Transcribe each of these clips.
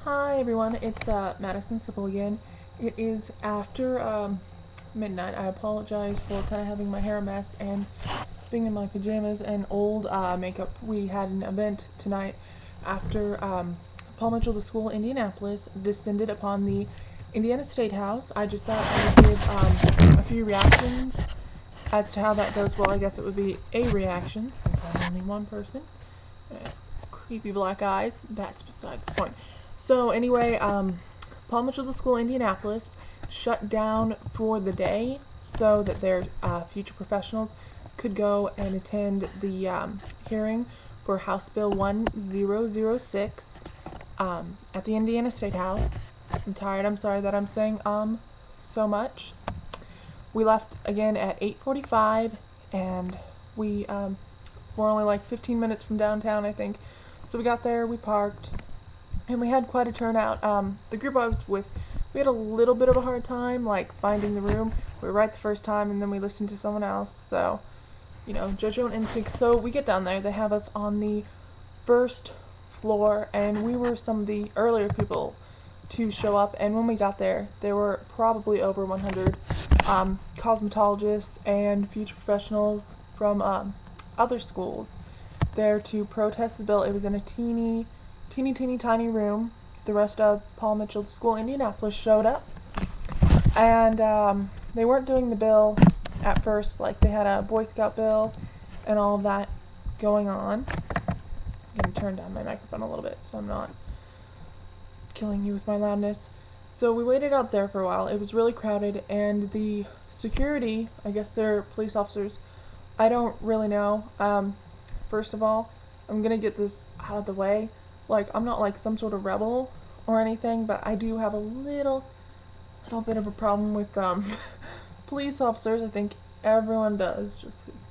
Hi everyone, it's Madison Sipple again. It is after midnight. I apologize for kind of having my hair a mess and being in my pajamas and old makeup. We had an event tonight after Paul Mitchell, the school in Indianapolis, descended upon the Indiana State House. I just thought I would give a few reactions as to how that goes. Well, I guess it would be a reaction since I'm only one person. Creepy black eyes. That's besides the point. So anyway, Paul Mitchell, the school in Indianapolis, shut down for the day so that their future professionals could go and attend the hearing for House Bill 1006 at the Indiana State House. I'm tired. I'm sorry that I'm saying so much. We left again at 8:45, and we were only like 15 minutes from downtown, I think. So we got there, we parked, and we had quite a turnout. The group I was with, we had a little bit of a hard time, like, finding the room. We were right the first time, and then we listened to someone else, so, you know, judge your own instincts. So we get down there, they have us on the first floor, and we were some of the earlier people to show up, and when we got there, there were probably over 100 cosmetologists and future professionals from other schools there to protest the bill. It was in a teeny tiny room. The rest of Paul Mitchell's school in Indianapolis showed up, and they weren't doing the bill at first. Like, they had a Boy Scout bill and all of that going on. I'm going to turn down my microphone a little bit so I'm not killing you with my loudness. So we waited out there for a while. It was really crowded, and the security, I guess they're police officers, I don't really know. First of all, I'm gonna get this out of the way. Like, I'm not like some sort of rebel or anything, but I do have a little bit of a problem with police officers. I think everyone does, just 'cause,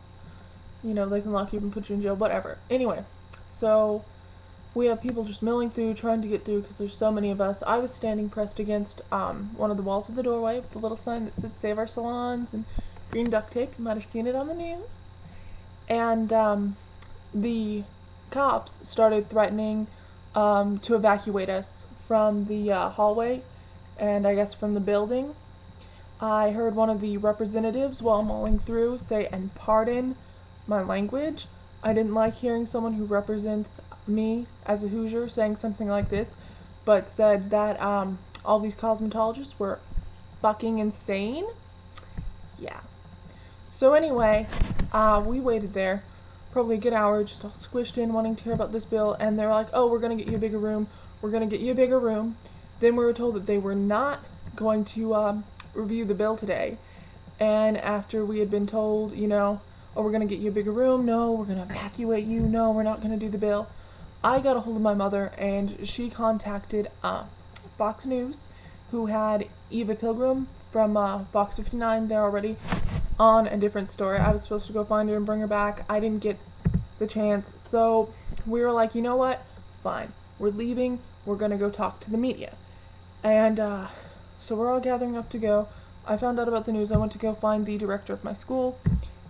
you know, they can lock you up and put you in jail, whatever. Anyway, so we have people just milling through, trying to get through because there's so many of us. I was standing pressed against one of the walls of the doorway with a little sign that said "Save Our Salons" and green duct tape. You might have seen it on the news. And the cops started threatening to evacuate us from the hallway and I guess from the building. I heard one of the representatives while mulling through say, and pardon my language, I didn't like hearing someone who represents me as a Hoosier saying something like this, but said that all these cosmetologists were fucking insane. Yeah. So anyway, we waited there probably a good hour, just all squished in, wanting to hear about this bill, and they were like, oh, we're going to get you a bigger room, we're going to get you a bigger room. Then we were told that they were not going to review the bill today, and after we had been told, you know, oh, we're going to get you a bigger room, no, we're going to evacuate you, no, we're not going to do the bill, I got a hold of my mother, and she contacted Fox News, who had Eva Pilgrim from Fox 59 there already on a different story. I was supposed to go find her and bring her back. I didn't get the chance, so we were like, you know what, fine, we're leaving, we're gonna go talk to the media. And so we're all gathering up to go. I found out about the news. I went to go find the director of my school,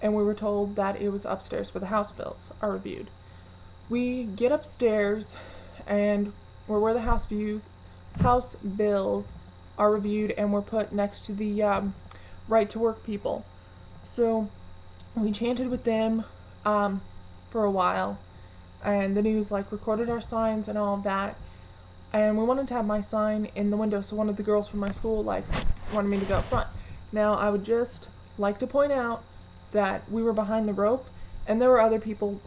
and we were told that it was upstairs where the House bills are reviewed. We get upstairs, and we're where the House bills are reviewed, and we're put next to the right to work people. So we chanted with them for a while, and the news like recorded our signs and all of that, and we wanted to have my sign in the window, so one of the girls from my school like wanted me to go up front. Now I would just like to point out that we were behind the rope, and there were other people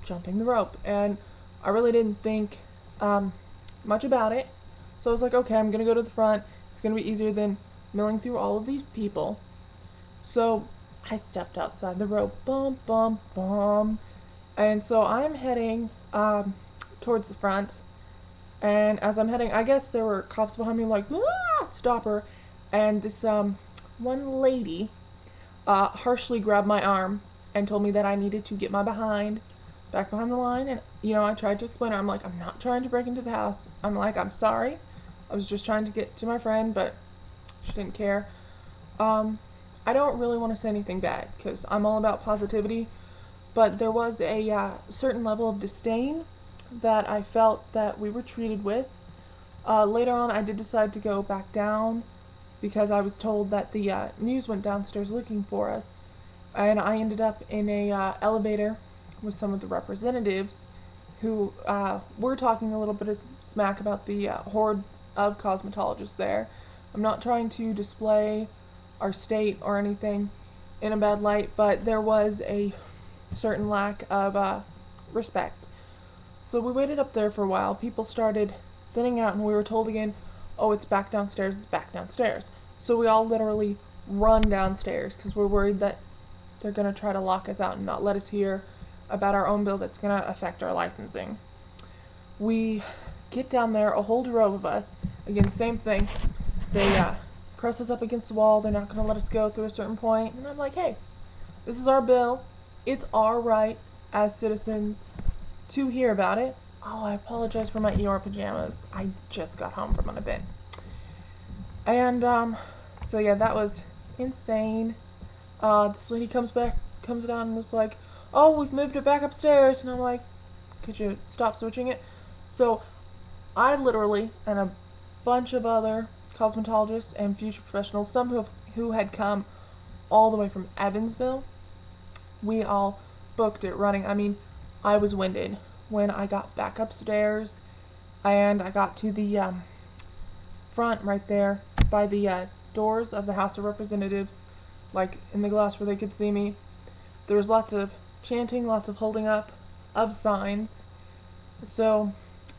jumping the rope, and I really didn't think much about it, so I was like, okay, I'm gonna go to the front, it's gonna be easier than milling through all of these people. So I stepped outside the rope, bum, bum, bum, and so I'm heading towards the front, and as I'm heading, I guess there were cops behind me like, ah, stop her, and this one lady harshly grabbed my arm and told me that I needed to get my behind back behind the line, and, you know, I tried to explain to her, I'm like, I'm not trying to break into the house, I'm like, I'm sorry, I was just trying to get to my friend, but she didn't care. I don't really want to say anything bad, because I'm all about positivity, but there was a certain level of disdain that I felt that we were treated with Later on, I did decide to go back down because I was told that the news went downstairs looking for us, and I ended up in a elevator with some of the representatives who were talking a little bit of smack about the horde of cosmetologists there. I'm not trying to display our state or anything in a bad light, but there was a certain lack of respect. So we waited up there for a while. People started thinning out, and we were told again, oh, it's back downstairs, it's back downstairs. So we all literally run downstairs because we're worried that they're going to try to lock us out and not let us hear about our own bill that's going to affect our licensing. We get down there, a whole drove of us. Again, same thing. They press us up against the wall. They're not going to let us go through a certain point. And I'm like, hey, this is our bill. It's our right as citizens to hear about it. Oh, I apologize for my Eeyore pajamas. I just got home from an event. And, so yeah, that was insane. This lady comes down and is like, oh, we've moved it back upstairs. And I'm like, could you stop switching it? So I literally, and a bunch of other cosmetologists and future professionals, some who had come all the way from Evansville, we all booked it running. I mean, I was winded when I got back upstairs, and I got to the front right there by the doors of the House of Representatives, like in the glass where they could see me. There was lots of chanting, lots of holding up of signs. So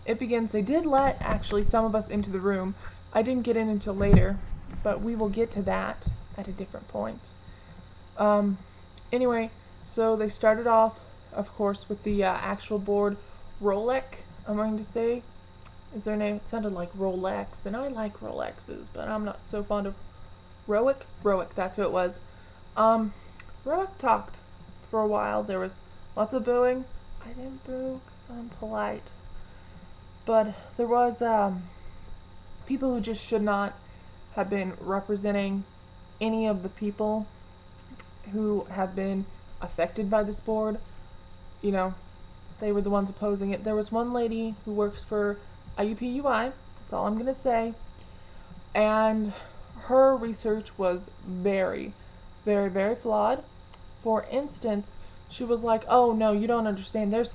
it begins. They did let actually some of us into the room. I didn't get in until later, but we will get to that at a different point. Anyway, so they started off, of course, with the actual board. Rolex, I'm going to say, is their name. It sounded like Rolex, and I like Rolexes, but I'm not so fond of Roic, that's who it was. Roic talked for a while. There was lots of booing. I didn't boo because I'm polite. But there was people who just should not have been representing any of the people who have been affected by this board. You know, they were the ones opposing it. There was one lady who works for IUPUI, that's all I'm going to say, and her research was very, very, very flawed. For instance, she was like, oh no, you don't understand, there's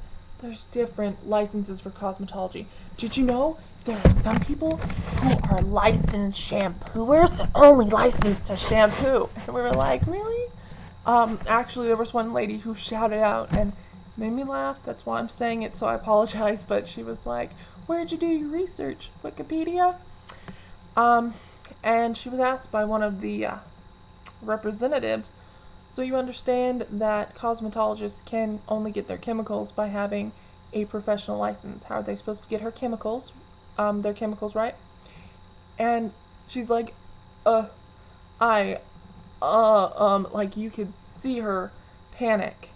different licenses for cosmetology. Did you know there are some people who are licensed shampooers and only licensed to shampoo? And we were like, really? Actually, there was one lady who shouted out and made me laugh. That's why I'm saying it, so I apologize. But she was like, where'd you do your research? Wikipedia? And she was asked by one of the representatives, so you understand that cosmetologists can only get their chemicals by having a professional license. How are they supposed to get her chemicals, their chemicals, right? And she's like, like you could see her panic.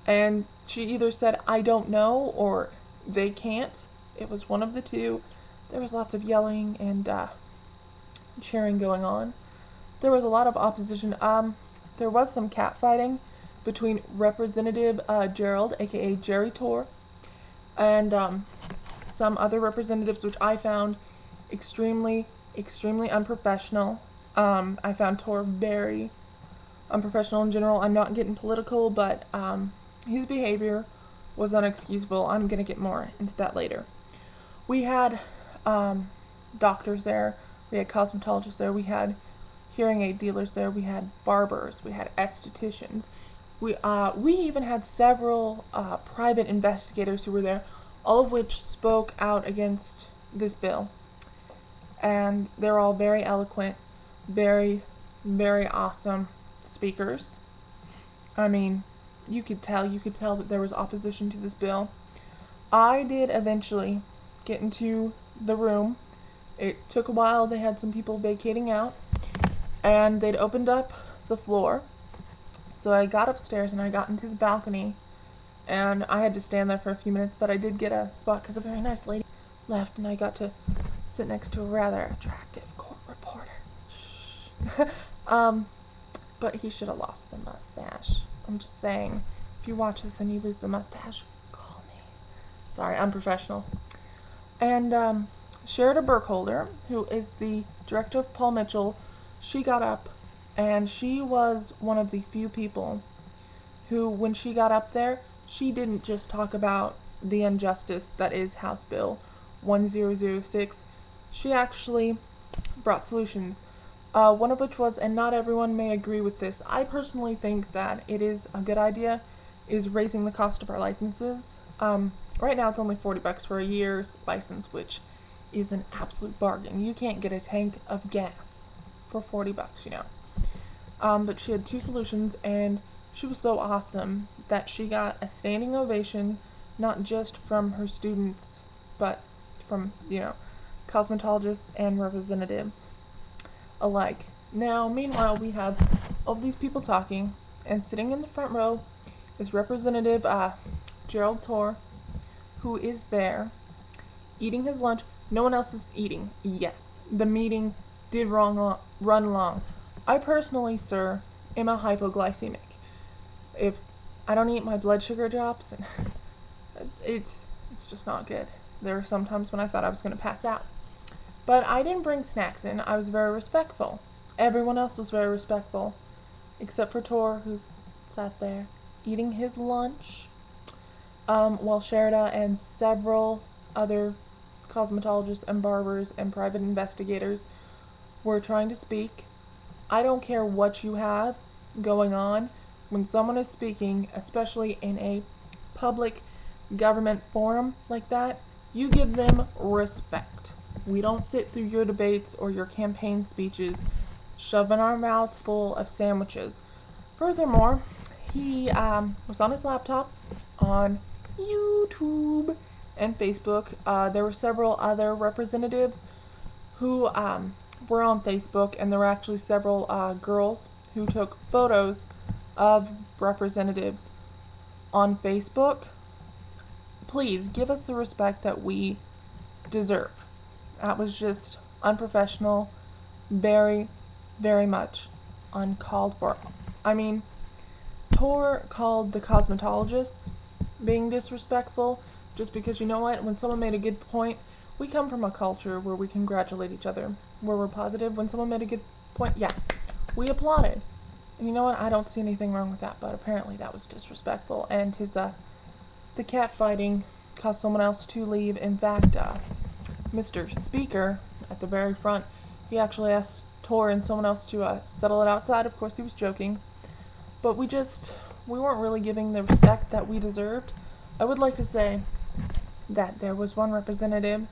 And she either said, I don't know, or they can't. It was one of the two. There was lots of yelling and cheering going on. There was a lot of opposition. There was some catfighting between Representative Gerald, aka Jerry Tor, and some other representatives, which I found extremely, extremely unprofessional. I found Tor very unprofessional in general. I'm not getting political, but his behavior was unexcusable. I'm going to get more into that later. We had doctors there, we had cosmetologists there, we had hearing aid dealers there, we had barbers, we had estheticians. We even had several private investigators who were there, all of which spoke out against this bill. And they're all very eloquent, very, very awesome speakers. I mean, you could tell that there was opposition to this bill. I did eventually get into the room. It took a while. They had some people vacating out, and they'd opened up the floor. So I got upstairs and I got into the balcony, and I had to stand there for a few minutes, but I did get a spot because a very nice lady left, and I got to sit next to a rather attractive court reporter. But he should have lost the mustache. I'm just saying, if you watch this and you lose the mustache, call me. Sorry, unprofessional. And Sherida Burkholder, who is the director of Paul Mitchell, she got up, and she was one of the few people who, when she got up there, she didn't just talk about the injustice that is House Bill 1006. She actually brought solutions. One of which was, and not everyone may agree with this, I personally think that it is a good idea, is raising the cost of our licenses. Right now it's only $40 for a year's license, which is an absolute bargain. You can't get a tank of gas for $40, you know. But she had two solutions, and she was so awesome that she got a standing ovation, not just from her students, but from, you know, cosmetologists and representatives alike. Now, meanwhile, we have all these people talking, and sitting in the front row is Representative Gerald Torr, who is there eating his lunch. No one else is eating. Yes, the meeting did run long. I personally, sir, am a hypoglycemic. If I don't eat, my blood sugar drops, and it's just not good. There were some times when I thought I was going to pass out. But I didn't bring snacks in. I was very respectful. Everyone else was very respectful, except for Tor, who sat there eating his lunch, while Sherida and several other cosmetologists and barbers and private investigators were trying to speak. I don't care what you have going on. When someone is speaking, especially in a public government forum like that, you give them respect. We don't sit through your debates or your campaign speeches shoving our mouth full of sandwiches. Furthermore, he was on his laptop on YouTube and Facebook. There were several other representatives who were on Facebook, and there were actually several girls who took photos of representatives on Facebook. Please give us the respect that we deserve. That was just unprofessional, very, very much uncalled for. I mean, Tor called the cosmetologists being disrespectful just because, you know what, when someone made a good point, we come from a culture where we congratulate each other, where we're positive. When someone made a good point, yeah, we applauded. And you know what, I don't see anything wrong with that, but apparently that was disrespectful, and his, the cat fighting caused someone else to leave. In fact, Mr. Speaker, at the very front, he actually asked Tor and someone else to settle it outside. Of course, he was joking. But we weren't really giving the respect that we deserved. I would like to say that there was one representative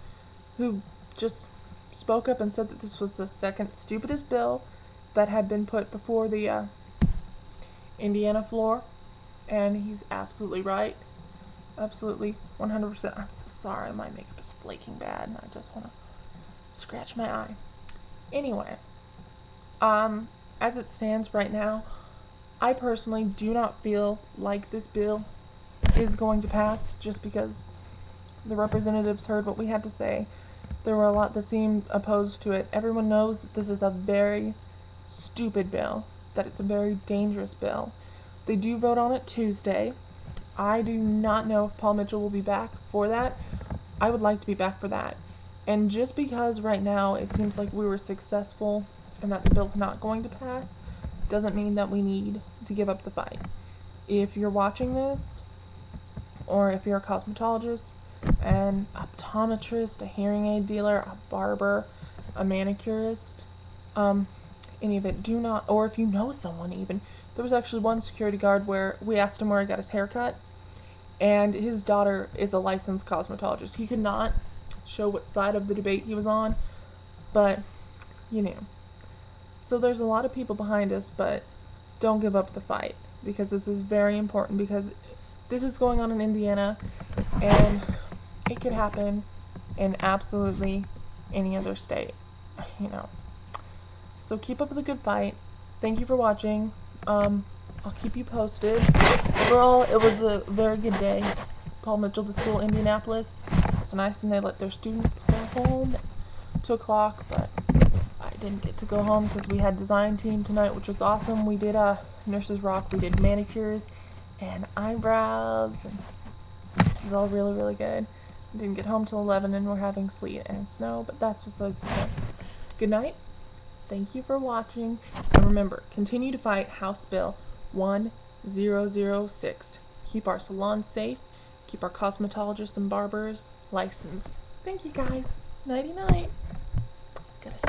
who just spoke up and said that this was the second stupidest bill that had been put before the Indiana floor. And he's absolutely right. Absolutely, 100%. I'm so sorry, my makeup is flaking bad, and I just want to scratch my eye. Anyway, as it stands right now, I personally do not feel like this bill is going to pass, just because the representatives heard what we had to say. There were a lot that seemed opposed to it. Everyone knows that this is a very stupid bill, that it's a very dangerous bill. They do vote on it Tuesday. I do not know if Paul Mitchell will be back for that. I would like to be back for that. And just because right now it seems like we were successful and that the bill's not going to pass, doesn't mean that we need to give up the fight. If you're watching this, or if you're a cosmetologist, an optometrist, a hearing aid dealer, a barber, a manicurist, any of it, do not, or if you know someone even. There was actually one security guard where we asked him where he got his hair cut, and his daughter is a licensed cosmetologist. He could not show what side of the debate he was on, but you knew. So there's a lot of people behind us, but don't give up the fight, because this is very important, because this is going on in Indiana, and it could happen in absolutely any other state, you know. So keep up the good fight. Thank you for watching. I'll keep you posted. Overall, it was a very good day. Paul Mitchell to school, Indianapolis. It's nice, and they let their students go home at 2 o'clock, but I didn't get to go home because we had design team tonight, which was awesome. We did Nurses Rock. We did manicures and eyebrows, and it was all really, really good. Didn't get home till 11 and we're having sleet and snow, but that's besides the point. Good night. Thank you for watching. And remember, continue to fight House Bill 1006. Keep our salons safe. Keep our cosmetologists and barbers licensed. Thank you guys. Nighty night. Gotta stop.